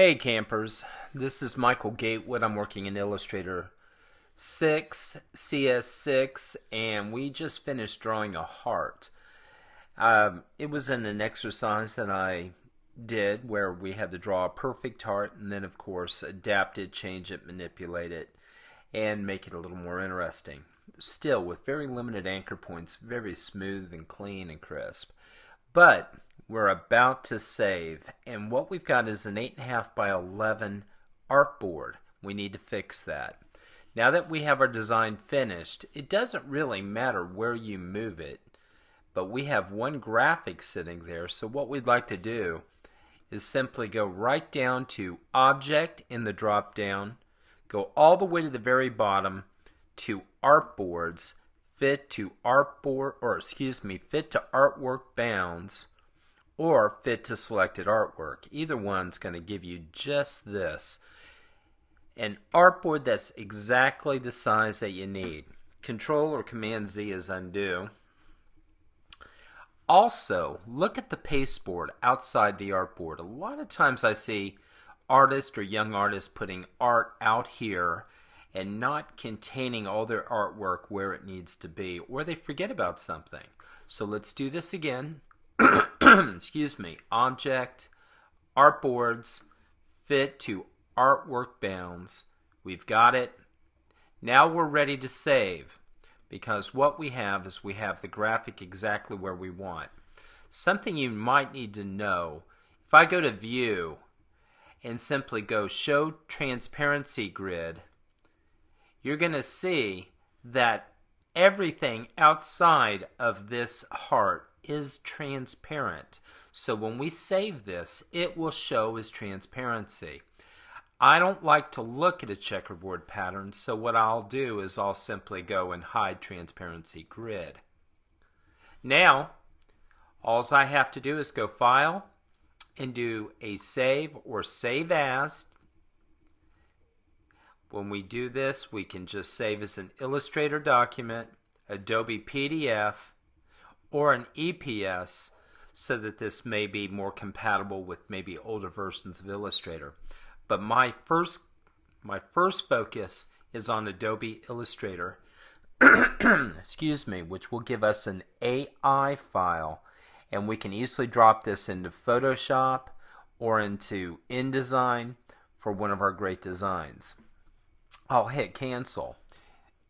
Hey campers, this is Michael Gatewood. I'm working in Illustrator 6, CS6, and we just finished drawing a heart. It was in an exercise that I did where we had to draw a perfect heart and then of course adapt it, change it, manipulate it, and make it a little more interesting. Still with very limited anchor points, very smooth and clean and crisp. But we're about to save, and what we've got is an 8.5 by 11 artboard. We need to fix that. Now that we have our design finished, it doesn't really matter where you move it, but we have one graphic sitting there, so what we'd like to do is simply go right down to Object in the drop down, go all the way to the very bottom to Artboards, fit to Artboard, fit to Artwork Bounds, or fit to selected artwork. Either one's going to give you just this. An artboard that's exactly the size that you need. Control or Command Z is undo. Also, look at the pasteboard outside the artboard. A lot of times I see artists or young artists putting art out here and not containing all their artwork where it needs to be, or they forget about something. So let's do this again. Object, Artboards, fit to Artwork Bounds. We've got it. Now we're ready to save, because what we have is we have the graphic exactly where we want. Something you might need to know, if I go to View and simply go Show Transparency Grid, you're going to see that everything outside of this heart is transparent. So when we save this, it will show as transparency. I don't like to look at a checkerboard pattern, so what I'll do is I'll simply go and hide transparency grid. Now, all I have to do is go File and do a Save or Save As. When we do this, we can just save as an Illustrator document, Adobe PDF, or an EPS, so that this may be more compatible with maybe older versions of Illustrator. But my first focus is on Adobe Illustrator, which will give us an AI file, and we can easily drop this into Photoshop or into Indesign for one of our great designs. I'll hit cancel.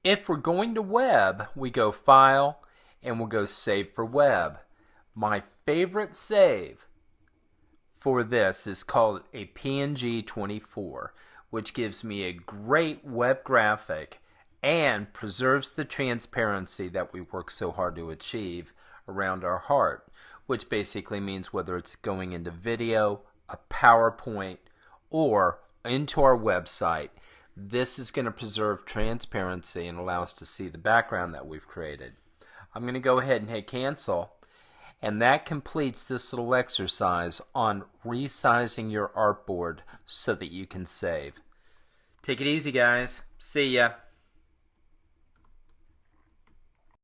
If we're going to web, we go File and we'll go Save for Web. My favorite save for this is called a PNG 24, which gives me a great web graphic and preserves the transparency that we work so hard to achieve around our heart, which basically means whether it's going into video, a PowerPoint, or into our website, this is going to preserve transparency and allow us to see the background that we've created. I'm going to go ahead and hit cancel, and that completes this little exercise on resizing your artboard so that you can save. Take it easy, guys. See ya.